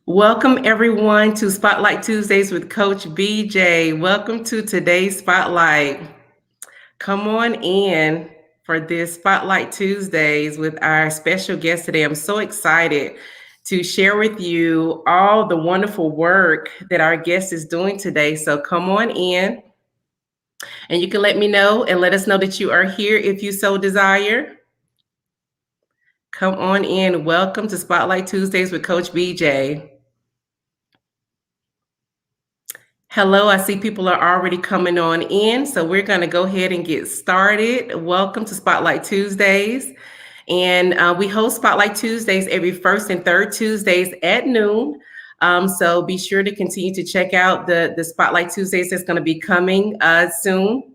Welcome everyone to Spotlight Tuesdays with Coach BJ. Welcome to today's Spotlight. Come on in for this Spotlight Tuesdays with our special guest today. I'm so excited to share with you all the wonderful work that our guest is doing today. So come on in and you can let me know and let us know that you are here if you so desire. Come on in. Welcome to Spotlight Tuesdays with Coach BJ. Hello, I see people are already coming on in, so we're going to go ahead and get started. Welcome to Spotlight Tuesdays. And we host Spotlight Tuesdays every first and third Tuesdays at noon. So be sure to continue to check out the Spotlight Tuesdays that's going to be coming soon.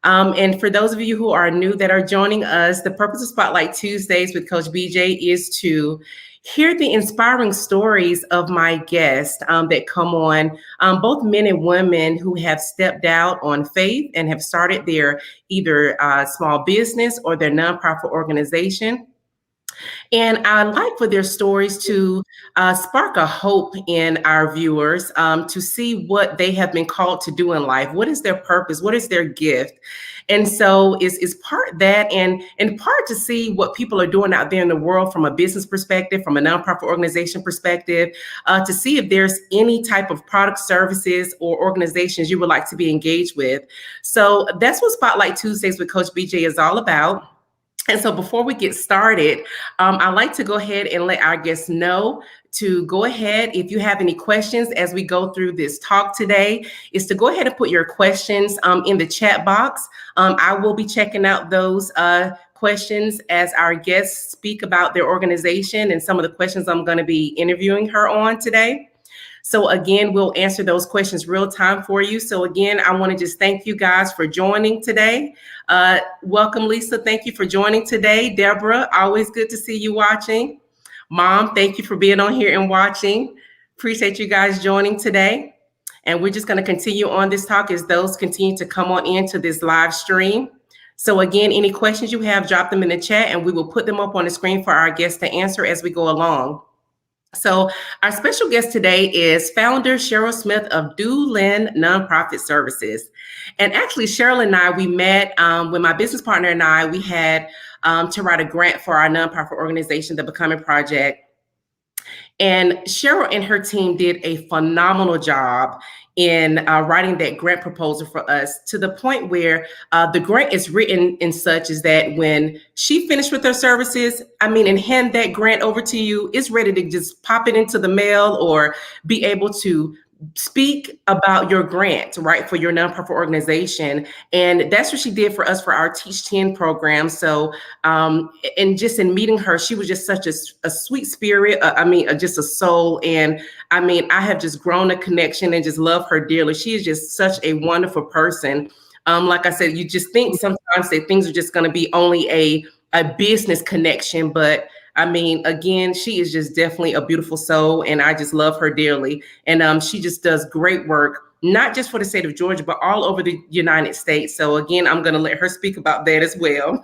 And for those of you who are new that are joining us, the purpose of Spotlight Tuesdays with Coach BJ is to hear the inspiring stories of my guests that come on, both men and women who have stepped out on faith and have started their either small business or their nonprofit organization. And I like for their stories to spark a hope in our viewers to see what they have been called to do in life. What is their purpose? What is their gift? And so it's part that and part to see what people are doing out there in the world from a business perspective, from a nonprofit organization perspective, to see if there's any type of product, services, or organizations you would like to be engaged with. So that's what Spotlight Tuesdays with Coach BJ is all about. And so before we get started, I'd like to go ahead and let our guests know to go ahead, if you have any questions as we go through this talk today, is to go ahead and put your questions in the chat box. I will be checking out those questions as our guests speak about their organization and some of the questions I'm going to be interviewing her on today. So again, we'll answer those questions real time for you. So again, I want to just thank you guys for joining today. Welcome, Lisa. Thank you for joining today. Deborah, always good to see you watching. Mom, thank you for being on here and watching. Appreciate you guys joining today. And we're just going to continue on this talk as those continue to come on into this live stream. So again, any questions you have, drop them in the chat and we will put them up on the screen for our guests to answer as we go along. So our special guest today is founder Cheryl Smith of Dewlyn Nonprofit Services. And actually, Cheryl and I, we met when my business partner and I, we had to write a grant for our nonprofit organization, the Becoming Project. And Cheryl and her team did a phenomenal job in writing that grant proposal for us, to the point where the grant is written in such as that when she finished with her services, and hand that grant over to you, it's ready to just pop it into the mail or be able to speak about your grant, right, for your nonprofit organization. And that's what she did for us for our Teach 10 program. So, and just in meeting her, she was just such a sweet spirit. Just a soul. And I have just grown a connection and just love her dearly. She is just such a wonderful person. Like I said, you just think sometimes that things are just going to be only a business connection, but again, she is just definitely a beautiful soul, and I just love her dearly. And she just does great work, not just for the state of Georgia, but all over the United States. So again, I'm going to let her speak about that as well.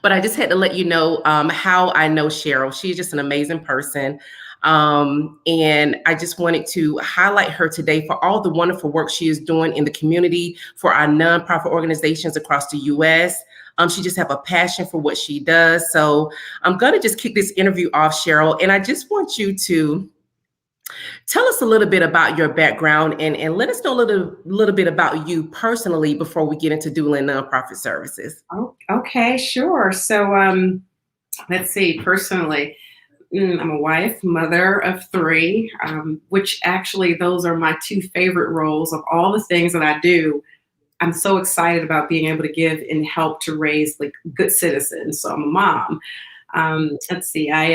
But I just had to let you know how I know Cheryl. She's just an amazing person. And I just wanted to highlight her today for all the wonderful work she is doing in the community for our nonprofit organizations across the U.S. She just have a passion for what she does. So I'm going to just kick this interview off, Cheryl. And I just want you to tell us a little bit about your background and let us know a little bit about you personally before we get into Dewlyn Nonprofit Services. Oh, okay, sure. So let's see, personally, I'm a wife, mother of three, which actually those are my two favorite roles of all the things that I do. I'm so excited about being able to give and help to raise like good citizens. So I'm a mom. Let's see, I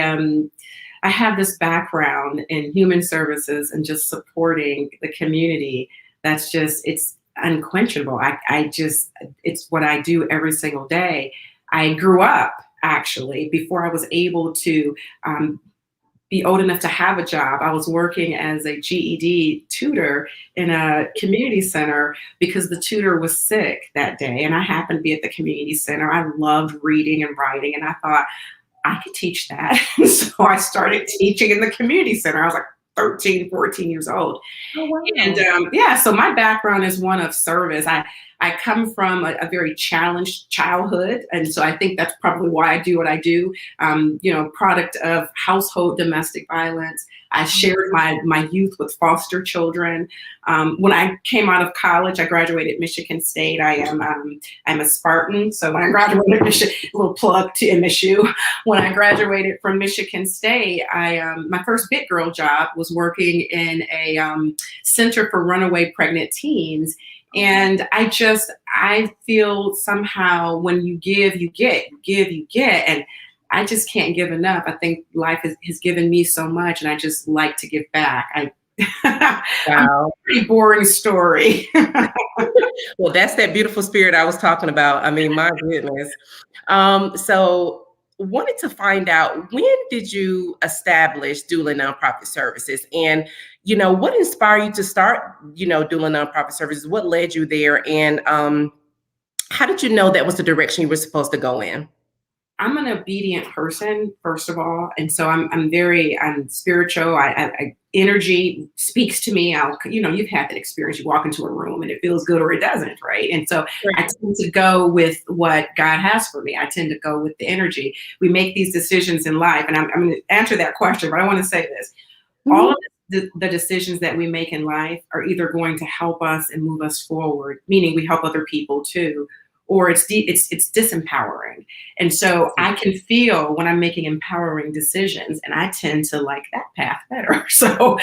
have this background in human services and just supporting the community. That's just, it's unquenchable. It's what I do every single day. I grew up actually before I was able to be old enough to have a job. I was working as a GED tutor in a community center because the tutor was sick that day. And I happened to be at the community center. I loved reading and writing. And I thought, I could teach that. So I started teaching in the community center. I was like 13, 14 years old. Oh, And wow. yeah, so my background is one of service. I come from a very challenged childhood, and so I think that's probably why I do what I do. Product of household domestic violence. I shared my youth with foster children. When I came out of college, I graduated Michigan State. I'm a Spartan, so when I graduated Michigan, a little plug to MSU. When I graduated from Michigan State, I my first big girl job was working in a Center for Runaway Pregnant Teens. And I feel somehow when you give, you get, you give, you get. And I just can't give enough. I think life has given me so much, and I just like to give back. I'm a Wow. pretty boring story. Well, that's that beautiful spirit I was talking about. I mean, my goodness. So wanted to find out, when did you establish Dewlyn Nonprofit Services? And, what inspired you to start, Dewlyn Nonprofit Services? What led you there? And how did you know that was the direction you were supposed to go in? I'm an obedient person, first of all, and so I'm spiritual. Energy speaks to me. You've had that experience. You walk into a room and it feels good or it doesn't, right? And so I Right. tend to go with what God has for me. I tend to go with the energy. We make these decisions in life, and I'm going to answer that question, but I want to say this: all Mhm. of the decisions that we make in life are either going to help us and move us forward, meaning we help other people too, or it's disempowering. And so I can feel when I'm making empowering decisions, and I tend to like that path better. So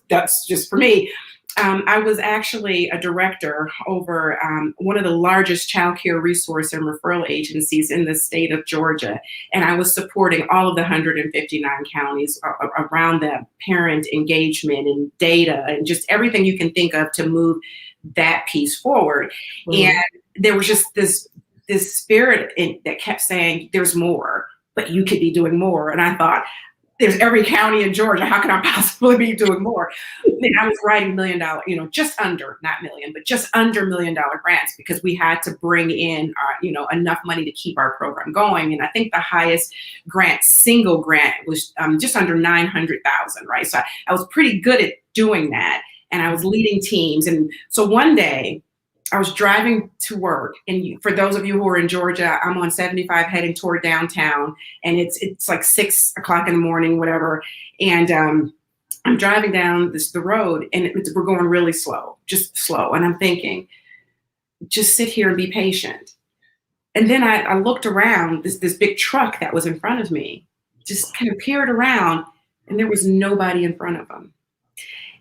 that's just for me. I was actually a director over one of the largest child care resource and referral agencies in the state of Georgia. And I was supporting all of the 159 counties around that parent engagement and data and just everything you can think of to move that piece forward. And Mhm. there was just this spirit that kept saying, there's more, but you could be doing more. And I thought, there's every county in Georgia. How can I possibly be doing more? And I was writing $1 million, just under, not million, but just under $1 million grants because we had to bring in, enough money to keep our program going. And I think the highest single grant was just under 900,000, right? So I was pretty good at doing that, and I was leading teams. And so one day, I was driving to work, and for those of you who are in Georgia, I'm on 75 heading toward downtown, and it's like 6 o'clock in the morning, whatever. And I'm driving down the road, and we're going really slow, just slow. And I'm thinking, just sit here and be patient. And then I looked around, this big truck that was in front of me, just kind of peered around, and there was nobody in front of him.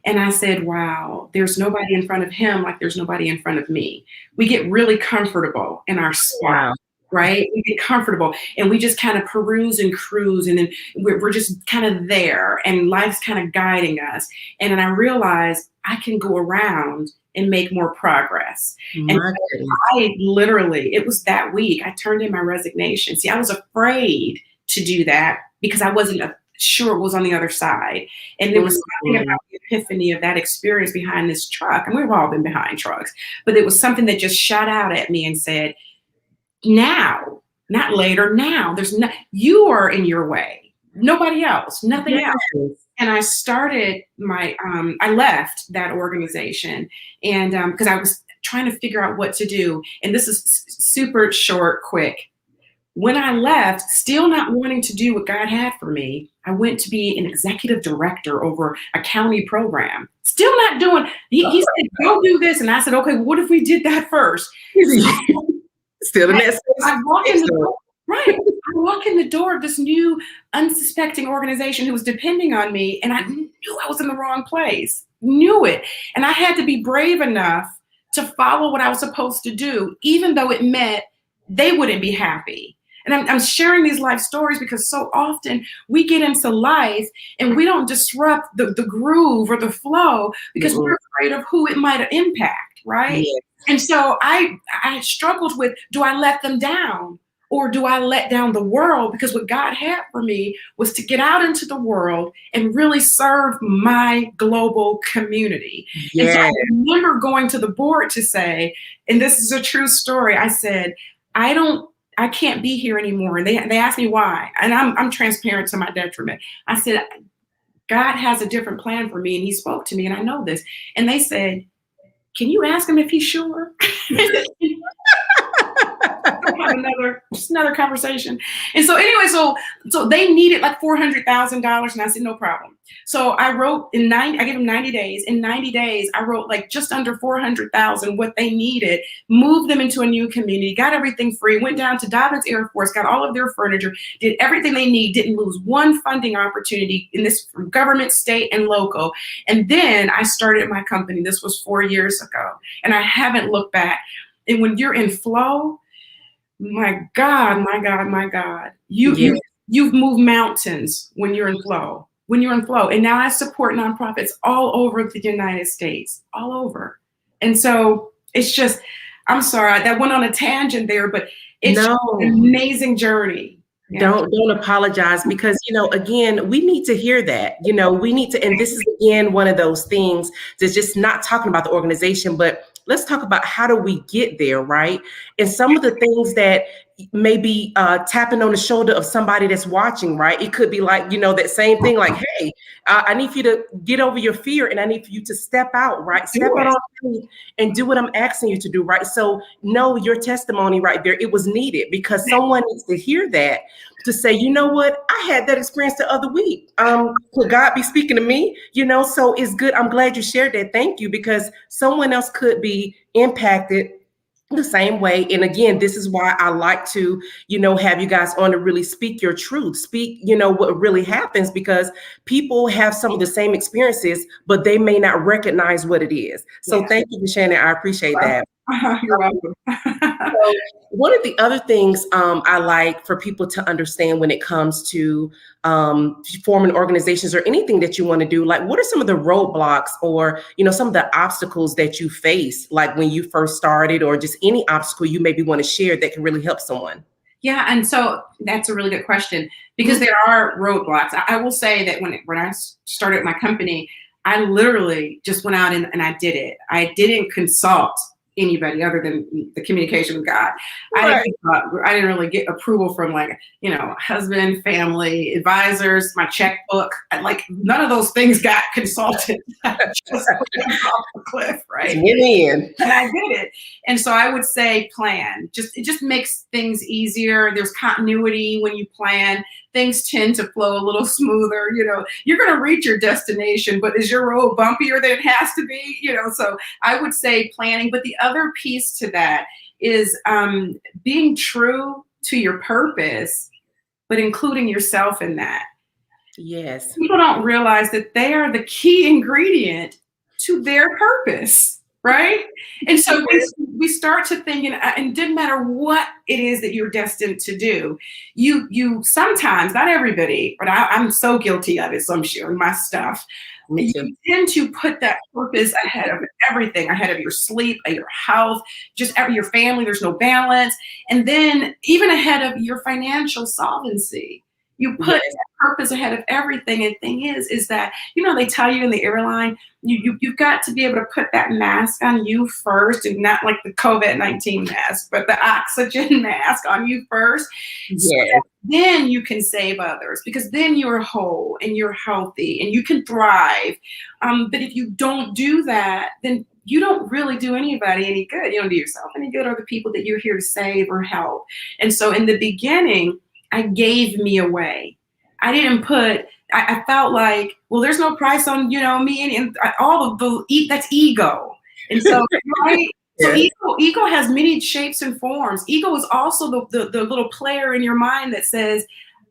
And I said, wow, there's nobody in front of him like there's nobody in front of me. We get really comfortable in our spot, Wow. right? We get comfortable and we just kind of peruse and cruise, and then we're just kind of there, and life's kind of guiding us. And then I realized I can go around and make more progress. And My so goodness. it was that week, I turned in my resignation. See, I was afraid to do that because I wasn't sure what was on the other side. And there was something Mhm. about the epiphany of that experience behind this truck. And we've all been behind trucks, but it was something that just shot out at me and said, now, not later, now. You are in your way. Nobody else, nothing else. Yes. And I started I left that organization, and because I was trying to figure out what to do. And this is super short, quick. When I left, still not wanting to do what God had for me, I went to be an executive director over a county program. Still not doing, he said, go do this. And I said, okay, what if we did that first? So Still in that I walk in the space. door, right. I walk in the door of this new unsuspecting organization who was depending on me, and I knew I was in the wrong place. Knew it. And I had to be brave enough to follow what I was supposed to do, even though it meant they wouldn't be happy. And I'm sharing these life stories because so often we get into life and we don't disrupt the groove or the flow because Mm-mm. we're afraid of who it might impact, right? Yes. And so I struggled with, do I let them down or do I let down the world? Because what God had for me was to get out into the world and really serve my global community. And so I Yes. remember going to the board to say, and this is a true story, I said, I don't I can't be here anymore. And they asked me why. And I'm transparent to my detriment. I said, God has a different plan for me. And he spoke to me, and I know this. And they said, can you ask him if he's sure? We'll have another conversation. And so anyway, so they needed like $400,000, and I said no problem. So I wrote I gave them 90 days. In 90 days, I wrote like just under 400,000 what they needed, moved them into a new community, got everything free, went down to Dobbins Air Force, got all of their furniture, did everything they need, didn't lose one funding opportunity in this government, state, and local. And then I started my company. This was 4 years ago, and I haven't looked back. And when you're in flow, my God, my God, my God. You've moved mountains when you're in flow. When you're in flow. And now I support nonprofits all over the United States, all over. And so it's just, I'm sorry, that went on a tangent there, but it's an amazing journey. Yeah. Don't apologize, because, again, we need to hear that, we need to, and this is again, one of those things that's just not talking about the organization, but let's talk about how do we get there, right? And some of the things that may be tapping on the shoulder of somebody that's watching, right? It could be like, that same thing, like, hey, I need for you to get over your fear, and I need for you to step out, right? Step out on faith and do what I'm asking you to do, right? So know your testimony right there. It was needed because someone needs to hear that, to say, you know what, I had that experience the other week. Could God be speaking to me? So it's good. I'm glad you shared that. Thank you, because someone else could be impacted the same way. And again, this is why I like to, have you guys on to really speak your truth, speak, what really happens, because people have some of the same experiences, but they may not recognize what it is. So Thank you, Shannon. I appreciate that. You're welcome. So one of the other things I like for people to understand when it comes to forming organizations or anything that you want to do, like, what are some of the roadblocks or, some of the obstacles that you face, like when you first started, or just any obstacle you maybe want to share that can really help someone? Yeah, and so that's a really good question, because there are roadblocks. I will say that when I started my company, I literally just went out and I did it. I didn't consult anybody other than the communication with God. Right. I didn't really get approval from husband, family, advisors, my checkbook. Like none of those things got consulted. Just put them off the cliff, right? Went in. And I did it. And so I would say plan. It just makes things easier. There's continuity when you plan. Things tend to flow a little smoother. You're going to reach your destination, but is your road bumpier than it has to be? So I would say planning. But the other piece to that is being true to your purpose, but including yourself in that. Yes. People don't realize that they are the key ingredient to their purpose. Right. And so we start to think, and it didn't matter what it is that you're destined to do. You sometimes, not everybody, but I'm so guilty of it. So I'm sharing my stuff. You tend to put that purpose ahead of everything, ahead of your sleep, your health, just your family. There's no balance. And then even ahead of your financial solvency. You put that purpose ahead of everything. And the thing is that, they tell you in the airline, you've got to be able to put that mask on you first, and not like the COVID-19 mask, but the oxygen mask on you first. Yes. So then you can save others, because then you're whole and you're healthy and you can thrive. But if you don't do that, then you don't really do anybody any good. You don't do yourself any good, or the people that you're here to save or help. And so in the beginning, I gave me away. I didn't I felt like, well, there's no price on, me and all of that's ego. And so, right? So ego has many shapes and forms. Ego is also the little player in your mind that says,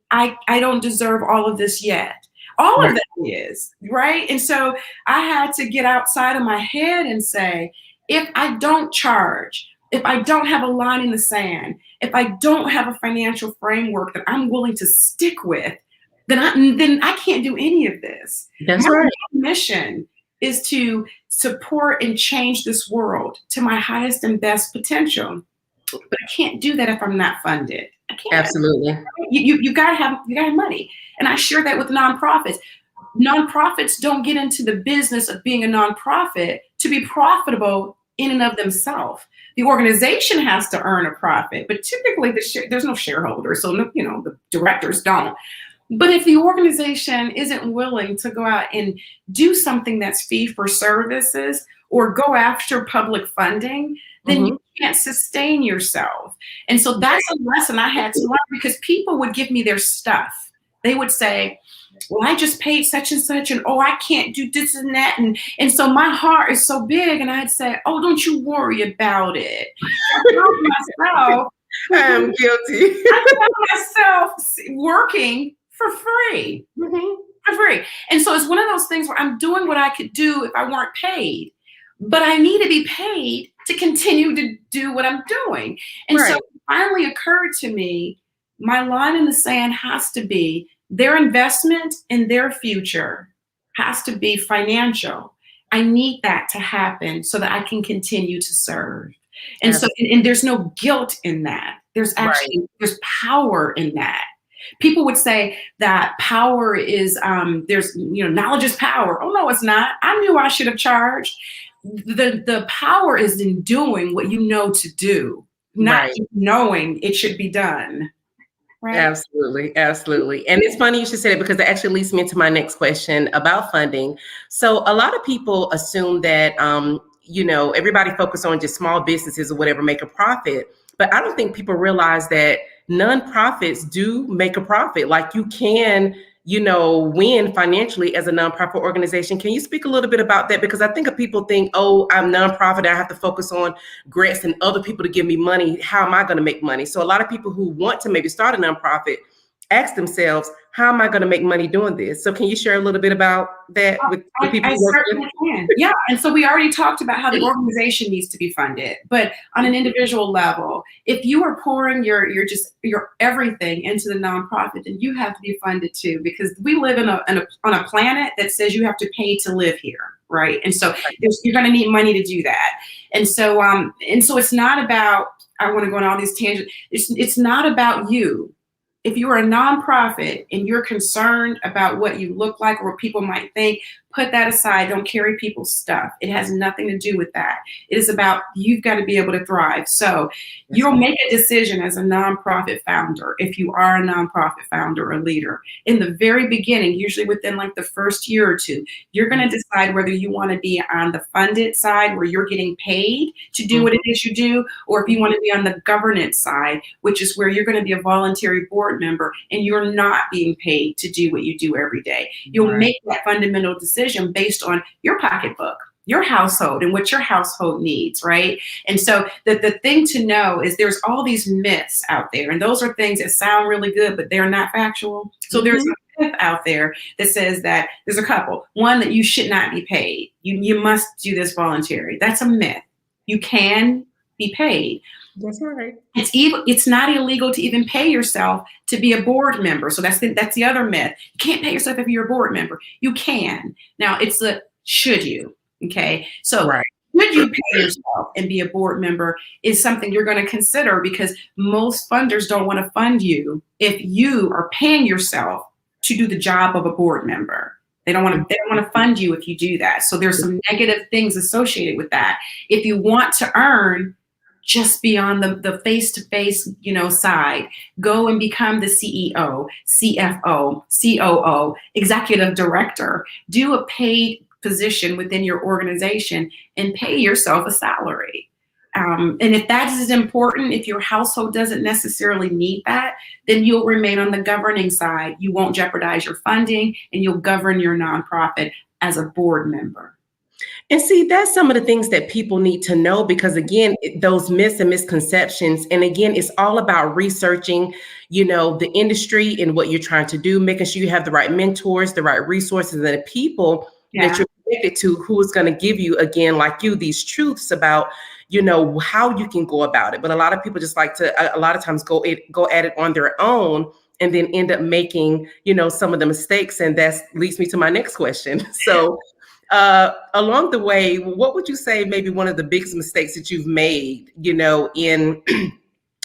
I don't deserve all of this yet. All of that is, right? And so I had to get outside of my head and say, if I don't charge, if I don't have a line in the sand, if I don't have a financial framework that I'm willing to stick with, then I can't do any of this. That's right. My mission is to support and change this world to my highest and best potential. But I can't do that if I'm not funded. I can't. Absolutely. You gotta have money. And I share that with nonprofits. Nonprofits don't get into the business of being a nonprofit to be profitable in and of themselves. The organization has to earn a profit, but typically there's no shareholders, so no, the directors don't. But if the organization isn't willing to go out and do something that's fee for services or go after public funding, then you can't sustain yourself. And so that's a lesson I had to learn, because people would give me their stuff. They would say, well, I just paid such and such, and oh, I can't do this and that. And so my heart is so big. And I'd say, oh, don't you worry about it. I found myself, I'm guilty. I found myself working for free. For free. And so it's one of those things where I'm doing what I could do if I weren't paid, but I need to be paid to continue to do what I'm doing. And so it finally occurred to me, my line in the sand has to be their investment in their future has to be financial. I need that to happen so that I can continue to serve. And so, and there's no guilt in that. There's actually, there's power in that. People would say that power is, there's, knowledge is power. Oh, no, it's not. I knew I should have charged. The power is in doing what you know to do, not knowing it should be done. Right. Absolutely. Absolutely. And it's funny you should say that, because it actually leads me into my next question about funding. So a lot of people assume that, everybody focus on just small businesses or whatever make a profit. But I don't think people realize that nonprofits do make a profit. Like you can, win financially as a nonprofit organization. Can you speak a little bit about that? Because I think people think, oh, I'm nonprofit, I have to focus on grants and other people to give me money. How am I going to make money? So a lot of people who want to maybe start a nonprofit ask themselves, how am I going to make money doing this? So can you share a little bit about that with the people? I certainly can. Yeah. And so we already talked about how the organization needs to be funded, but on an individual level, if you are pouring your everything into the nonprofit, then you have to be funded too, because we live on a planet that says you have to pay to live here. Right. And so you're going to need money to do that. And so it's not about, I want to go on all these tangents. It's not about you. If you are a nonprofit and you're concerned about what you look like or what people might think, put that aside. Don't carry people's stuff. It has nothing to do with that. It is about, you've got to be able to thrive. So you'll make a decision as a nonprofit founder, if you are a nonprofit founder or leader. In the very beginning, usually within like the first year or two, you're going to decide whether you want to be on the funded side where you're getting paid to do what it is you do, or if you want to be on the governance side, which is where you're going to be a voluntary board member and you're not being paid to do what you do every day. You'll make that fundamental decision based on your pocketbook, your household, and what your household needs, right? And so the thing to know is there's all these myths out there, and those are things that sound really good, but they're not factual. So there's a myth out there that says that there's a couple. One, that you should not be paid. You must do this voluntary. That's a myth. You can be paid. That's right. It's not illegal to even pay yourself to be a board member. So that's the other myth. You can't pay yourself if you're a board member. You can. Now it's the should you. Okay. So should you pay yourself and be a board member is something you're going to consider, because most funders don't want to fund you if you are paying yourself to do the job of a board member. They don't want to fund you if you do that. So there's some negative things associated with that. If you want to earn, just be on the face-to-face, side. Go and become the CEO, CFO, COO, executive director. Do a paid position within your organization and pay yourself a salary. And if that is important, if your household doesn't necessarily need that, then you'll remain on the governing side. You won't jeopardize your funding, and you'll govern your nonprofit as a board member. And see, that's some of the things that people need to know, because again, those myths and misconceptions. And again, it's all about researching, the industry and what you're trying to do, making sure you have the right mentors, the right resources, and the people that you're connected to, who is going to give you, again, like you, these truths about, how you can go about it. But a lot of people just like to, a lot of times go at it on their own, and then end up making, some of the mistakes. And that leads me to my next question. So along the way, what would you say maybe one of the biggest mistakes that you've made, in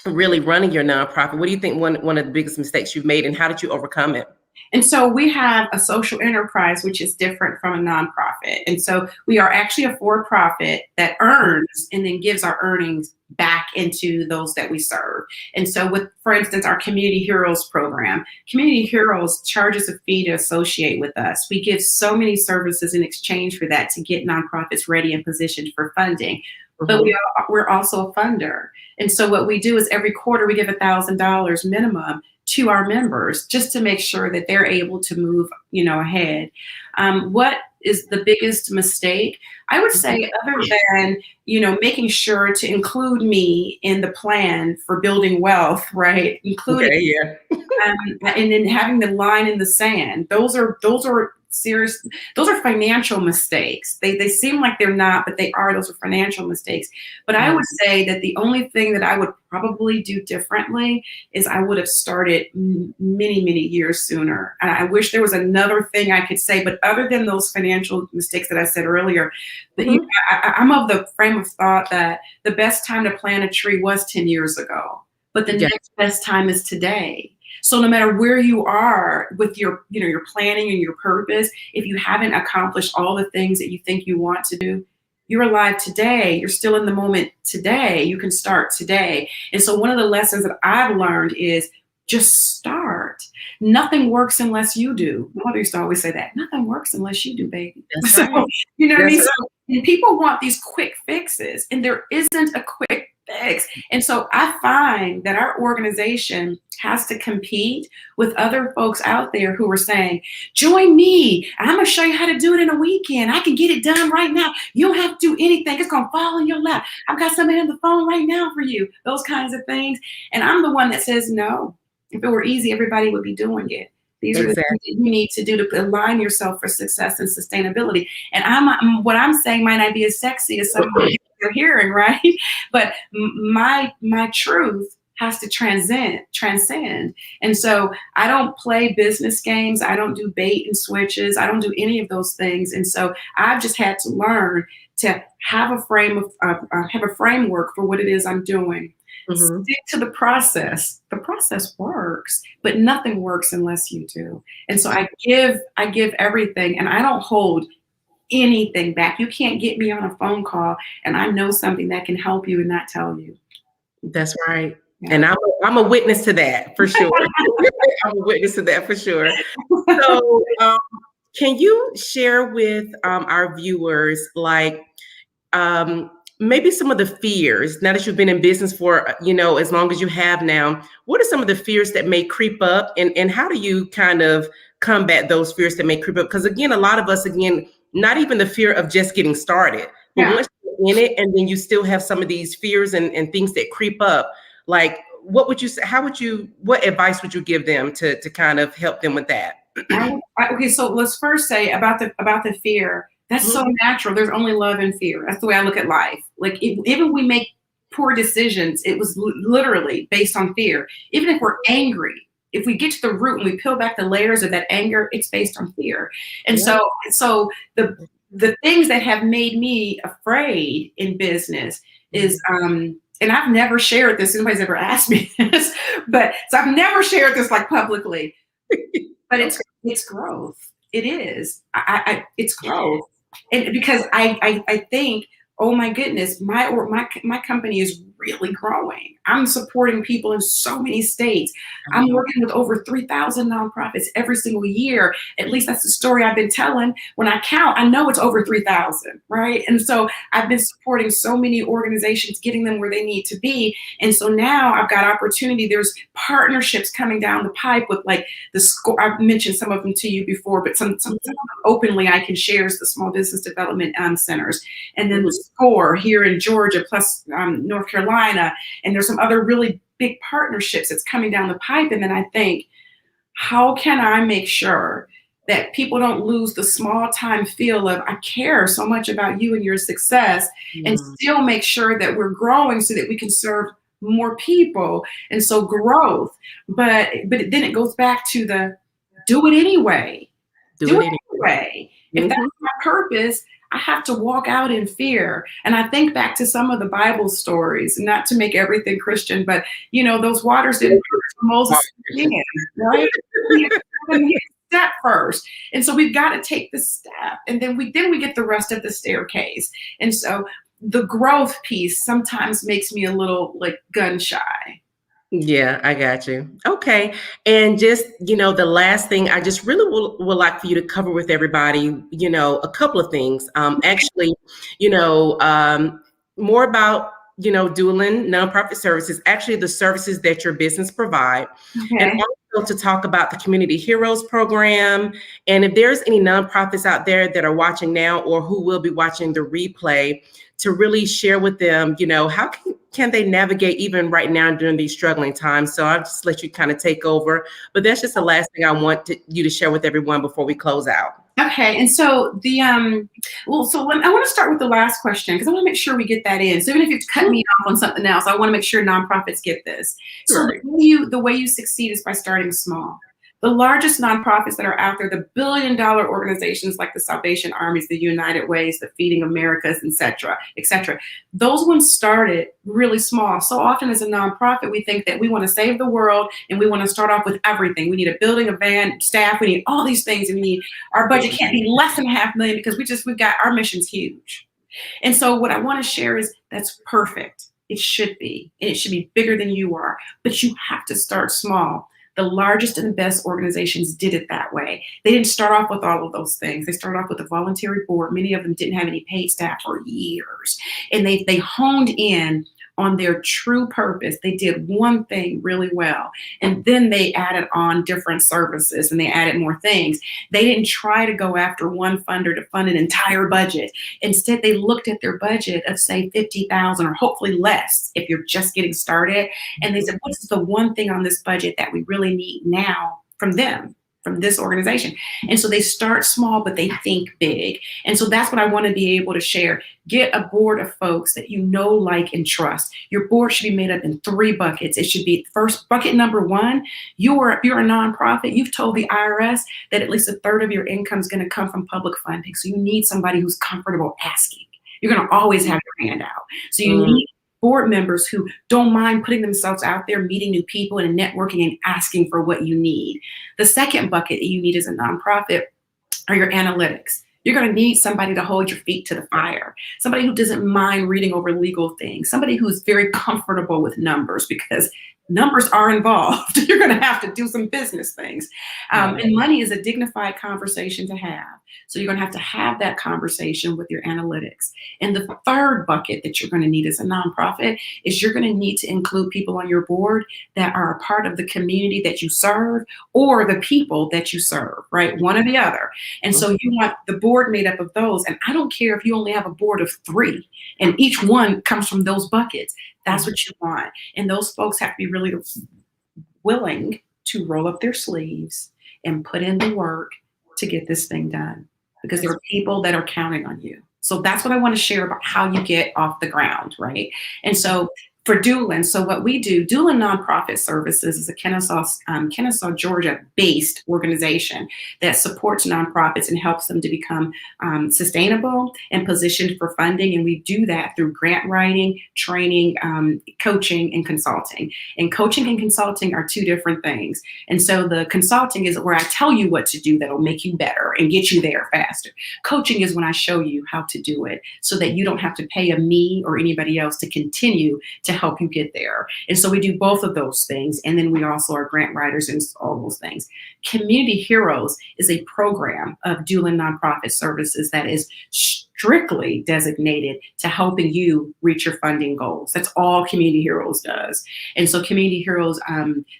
really running your nonprofit? What do you think one of the biggest mistakes you've made, and how did you overcome it? And so we have a social enterprise, which is different from a nonprofit. And so we are actually a for-profit that earns and then gives our earnings back into those that we serve. And so with, for instance, our Community Heroes program, Community Heroes charges a fee to associate with us. We give so many services in exchange for that to get nonprofits ready and positioned for funding. But we're also a funder. And so what we do is every quarter we give $1,000 minimum to our members just to make sure that they're able to move, ahead. What is the biggest mistake? I would say, other than, making sure to include me in the plan for building wealth, right? Including, and then having the line in the sand. Those are serious. Those are financial mistakes. They seem like they're not, but they are. Those are financial mistakes. But I would say that the only thing that I would probably do differently is I would have started many, many years sooner. And I wish there was another thing I could say, but other than those financial mistakes that I said earlier, I'm of the frame of thought that the best time to plant a tree was 10 years ago, but the next best time is today. So no matter where you are with your planning and your purpose, if you haven't accomplished all the things that you think you want to do, you're alive today. You're still in the moment today. You can start today. And so one of the lessons that I've learned is just start. Nothing works unless you do. My mother used to always say that. Nothing works unless you do, baby. That's So, right. you know what I mean? So, and people want these quick fixes, and there isn't a quick fix. And so I find that our organization has to compete with other folks out there who are saying, join me. I'm going to show you how to do it in a weekend. I can get it done right now. You don't have to do anything. It's going to fall in your lap. I've got somebody on the phone right now for you. Those kinds of things. And I'm the one that says, no, if it were easy, everybody would be doing it. These are the things that you need to do to align yourself for success and sustainability. And what I'm saying might not be as sexy as some of you're hearing, right? But my truth has to transcend. And so I don't play business games. I don't do bait and switches. I don't do any of those things. And so I've just had to learn to have a framework for what it is I'm doing. Stick to the process. The process works, but nothing works unless you do. And so I give everything, and I don't hold anything back. You can't get me on a phone call and I know something that can help you and not tell you. That's right. Yeah. And I'm a witness to that for sure. I'm a witness to that for sure. So can you share with our viewers, like, maybe some of the fears, now that you've been in business for, as long as you have now, what are some of the fears that may creep up, and how do you kind of combat those fears that may creep up? Because again, a lot of us, not even the fear of just getting started, but once you're in it, and then you still have some of these fears and things that creep up, like, what would you say, what advice would you give them to kind of help them with that? Okay, so let's first say about the fear. That's so natural. There's only love and fear. That's the way I look at life. Like, even we make poor decisions, it was literally based on fear. Even if we're angry, if we get to the root and we peel back the layers of that anger, it's based on fear. And so the things that have made me afraid in business is, and I've never shared this. Nobody's ever asked me this, but so I've never shared this like publicly. But it's growth. It is. It's growth. And because I think, oh my goodness, my company is really growing. I'm supporting people in so many states. I'm working with over 3,000 nonprofits every single year. At least that's the story I've been telling. When I count, I know it's over 3,000, right? And so I've been supporting so many organizations, getting them where they need to be. And so now I've got opportunity. There's partnerships coming down the pipe with, like, the SCORE. I've mentioned some of them to you before, but some openly I can share is the Small Business Development Centers. And then the SCORE here in Georgia, plus North Carolina. And there's some other really big partnerships that's coming down the pipe. And then I think, how can I make sure that people don't lose the small time feel of, I care so much about you and your success, and still make sure that we're growing so that we can serve more people. And so growth, but then it goes back to the do it anyway. Do it anyway. If that's my purpose, I have to walk out in fear. And I think back to some of the Bible stories, not to make everything Christian, but those waters didn't hurt Moses, right? He had 7 years And so we've got to take the step, and then we get the rest of the staircase. And so the growth piece sometimes makes me a little like gun shy. Yeah, I got you. Okay. And just, the last thing I just really would like for you to cover with everybody, a couple of things. Actually, more about, Dewlyn Nonprofit Services, actually the services that your business provide. And Okay. also to talk about the Community Heroes program. And if there's any nonprofits out there that are watching now or who will be watching the replay, to really share with them, how can they navigate even right now during these struggling times. So I'll just let you kind of take over. But that's just the last thing I want you to share with everyone before we close out. Okay, and so I want to start with the last question because I want to make sure we get that in. So even if you cut me off on something else, I want to make sure nonprofits get this. So Right. the way you succeed is by starting small. The largest nonprofits that are out there, the billion-dollar organizations like the Salvation Armies, the United Ways, the Feeding Americas, et cetera, those ones started really small. So often as a nonprofit, we think that we want to save the world and we want to start off with everything. We need a building, a van, staff, we need all these things, and our budget can't be less than $500,000 because we've got our mission's huge. And so what I want to share is that's perfect. It should be, and it should be bigger than you are, but you have to start small. The largest and best organizations did it that way. They didn't start off with all of those things. They started off with a voluntary board. Many of them didn't have any paid staff for years. And they honed in on their true purpose. They did one thing really well. And then they added on different services and they added more things. They didn't try to go after one funder to fund an entire budget. Instead, they looked at their budget of say 50,000 or hopefully less if you're just getting started. And they said, what's the one thing on this budget that we really need now from them? From this organization. And so they start small, but they think big. And so that's what I want to be able to share. Get a board of folks that you know, like, and trust. Your board should be made up in 3 buckets. It should be first bucket number 1. If you're a nonprofit, you've told the IRS that at least 1/3 of your income is going to come from public funding. So you need somebody who's comfortable asking. You're going to always have your hand out. So you need board members who don't mind putting themselves out there, meeting new people and networking and asking for what you need. The second bucket that you need as a nonprofit are your analytics. You're going to need somebody to hold your feet to the fire, somebody who doesn't mind reading over legal things, somebody who's very comfortable with numbers because numbers are involved. You're going to have to do some business things. And money is a dignified conversation to have. So you're going to have that conversation with your analytics. And the third bucket that you're going to need as a nonprofit is you're going to need to include people on your board that are a part of the community that you serve or the people that you serve, right? One or the other. And so you want the board made up of those. And I don't care if you only have a board of 3 and each one comes from those buckets. That's what you want. And those folks have to be really willing to roll up their sleeves and put in the work to get this thing done because there are people that are counting on you. So that's what I want to share about how you get off the ground, right? And so for Dewlyn, so what we do, Dewlyn Nonprofit Services is a Kennesaw, Georgia-based organization that supports nonprofits and helps them to become sustainable and positioned for funding. And we do that through grant writing, training, coaching, and consulting. And coaching and consulting are 2 different things. And so the consulting is where I tell you what to do that'll make you better and get you there faster. Coaching is when I show you how to do it so that you don't have to pay me or anybody else to continue to help you get there. And so we do both of those things. And then we also are grant writers and all those things. Community Heroes is a program of Dewlyn Nonprofit Services that is strictly designated to helping you reach your funding goals. That's all Community Heroes does. And so Community Heroes,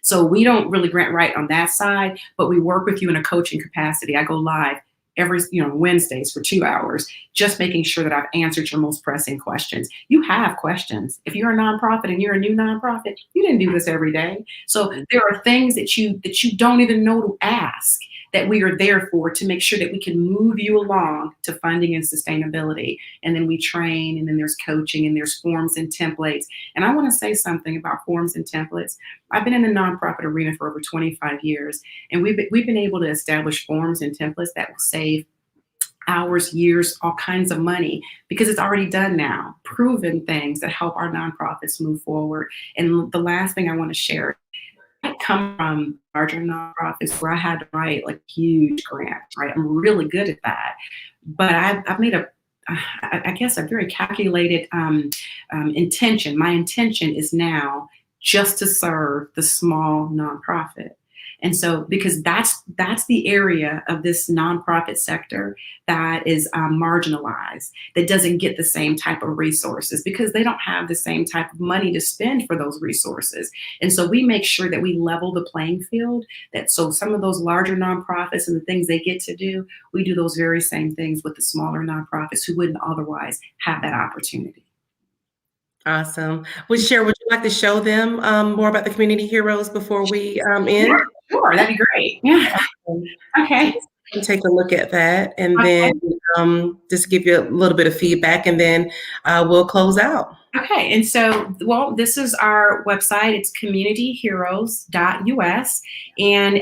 so we don't really grant write on that side, but we work with you in a coaching capacity. I go live every Wednesdays for 2 hours, just making sure that I've answered your most pressing questions. You have questions. If you're a nonprofit and you're a new nonprofit, you didn't do this every day. So there are things that you don't even know to ask that we are there for to make sure that we can move you along to funding and sustainability. And then we train, and then there's coaching, and there's forms and templates. And I want to say something about forms and templates. I've been in the nonprofit arena for over 25 years, and we've been able to establish forms and templates that will save hours, years, all kinds of money because it's already done now, proven things that help our nonprofits move forward. And the last thing I want to share, come from larger nonprofits where I had to write like huge grants, right? I'm really good at that. But I've made I guess, a very calculated intention. My intention is now just to serve the small nonprofit. And so, because that's the area of this nonprofit sector that is marginalized, that doesn't get the same type of resources because they don't have the same type of money to spend for those resources. And so, we make sure that we level the playing field. That so some of those larger nonprofits and the things they get to do, we do those very same things with the smaller nonprofits who wouldn't otherwise have that opportunity. Awesome. Well, Cheryl, would you like to show them more about the community heroes before we Yeah, end? sure, that'd be great. Yeah. Okay. So take a look at that, and Okay. then just give you a little bit of feedback, and then we'll close out. Okay, and so, well, this is our website. It's communityheroes.us, and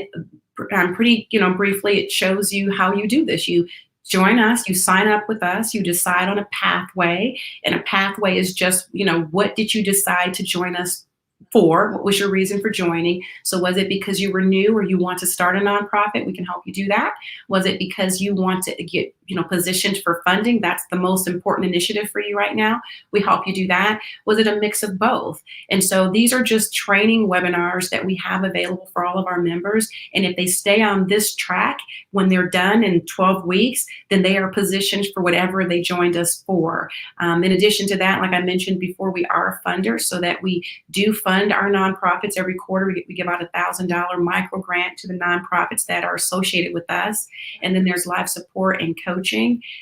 pretty, briefly, it shows you how you do this. You join us, you sign up with us, you decide on a pathway, and a pathway is just, what did you decide to join us for? What was your reason for joining? So was it because you were new or you want to start a nonprofit? We can help you do that. Was it because you want to get, positioned for funding? That's the most important initiative for you right now. We help you do that. Was it a mix of both? And so these are just training webinars that we have available for all of our members. And if they stay on this track, when they're done in 12 weeks, then they are positioned for whatever they joined us for. In addition to that, like I mentioned before, we are a funder, so that we do fund our nonprofits every quarter. We give out $1,000 micro grant to the nonprofits that are associated with us. And then there's live support and coaching.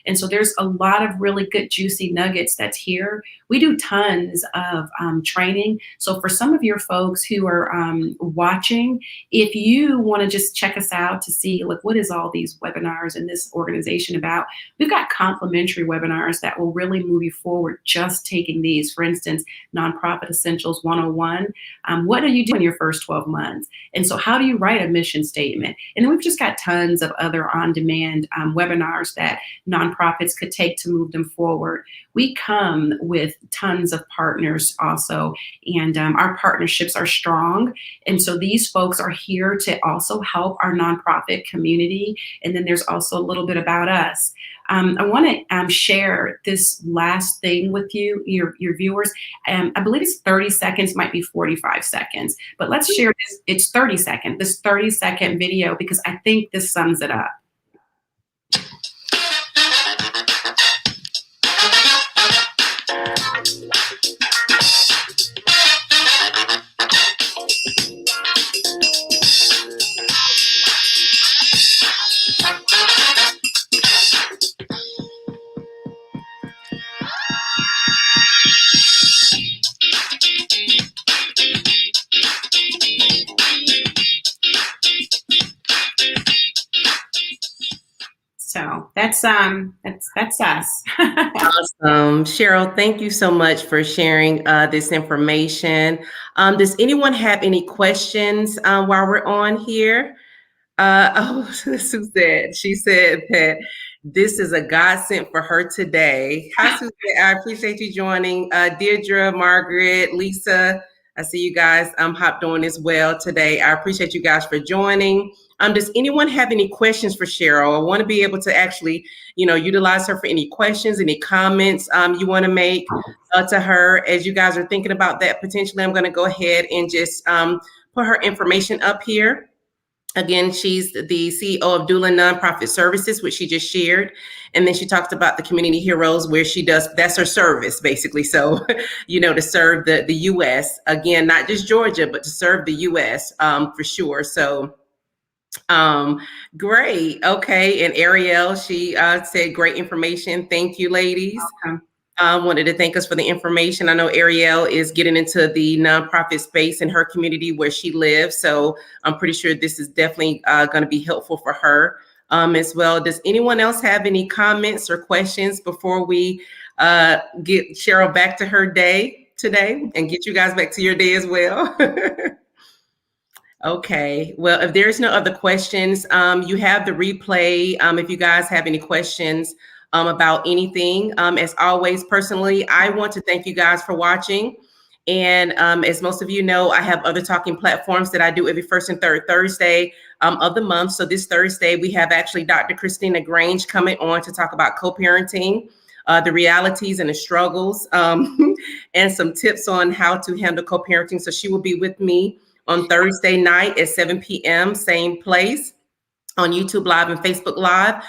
And so there's a lot of really good, juicy nuggets that's here. We do tons of training. So for some of your folks who are watching, if you want to just check us out to see, like, what is all these webinars and this organization about, we've got complimentary webinars that will really move you forward just taking these. For instance, Nonprofit Essentials 101. What do you do in your first 12 months? And so how do you write a mission statement? And then we've just got tons of other on-demand webinars that nonprofits could take to move them forward. We come with tons of partners also, and our partnerships are strong. And so these folks are here to also help our nonprofit community. And then there's also a little bit about us. I want to share this last thing with you, your viewers. I believe it's 30 seconds, might be 45 seconds, but let's share this. It's 30 seconds, this 30-second video, because I think this sums it up. So that's us. Awesome. Cheryl, thank you so much for sharing this information. Does anyone have any questions while we're on here? Suzette, she said that this is a godsend for her today. Hi, Suzette. I appreciate you joining. Deirdre, Margaret, Lisa, I see you guys hopped on as well today. I appreciate you guys for joining. Does anyone have any questions for Cheryl? I want to be able to actually, utilize her for any questions, any comments you want to make to her. As you guys are thinking about that, potentially, I'm going to go ahead and just put her information up here. Again, she's the CEO of Dewlyn Nonprofit Services, which she just shared. And then she talked about the Community Heroes, where she does, that's her service, basically. So, to serve the U.S., again, not just Georgia, but to serve the U.S. For sure. So, great. Okay. And Ariel, she said great information. Thank you, ladies. Welcome. Wanted to thank us for the information. I know Ariel is getting into the nonprofit space in her community where she lives. So I'm pretty sure this is definitely going to be helpful for her as well. Does anyone else have any comments or questions before we get Cheryl back to her day today and get you guys back to your day as well? Okay, well, if there's no other questions, you have the replay. If you guys have any questions about anything, as always, personally, I want to thank you guys for watching. And as most of you know, I have other talking platforms that I do every first and third Thursday of the month. So this Thursday, we have actually Dr. Christina Grange coming on to talk about co-parenting, the realities and the struggles, and some tips on how to handle co-parenting. So she will be with me on Thursday night at 7 p.m., same place, on YouTube Live and Facebook Live.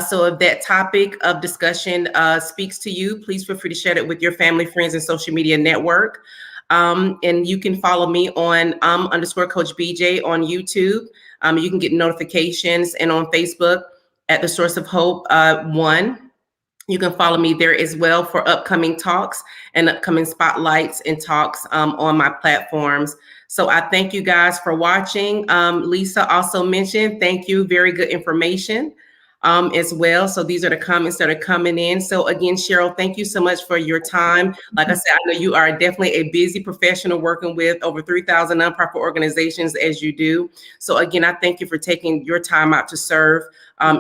So if that topic of discussion speaks to you, please feel free to share it with your family, friends, and social media network. And you can follow me on underscore Coach BJ on YouTube. You can get notifications, and on Facebook at The Source of Hope 1. You can follow me there as well for upcoming talks and upcoming spotlights and talks on my platforms. So I thank you guys for watching. Lisa also mentioned, thank you, very good information as well. So these are the comments that are coming in. So again, Cheryl, thank you so much for your time. Like I said, I know you are definitely a busy professional working with over 3,000 nonprofit organizations as you do. So again, I thank you for taking your time out to serve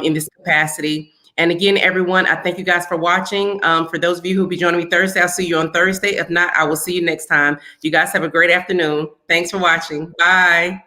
in this capacity. And again, everyone, I thank you guys for watching. For those of you who will be joining me Thursday, I'll see you on Thursday. If not, I will see you next time. You guys have a great afternoon. Thanks for watching. Bye.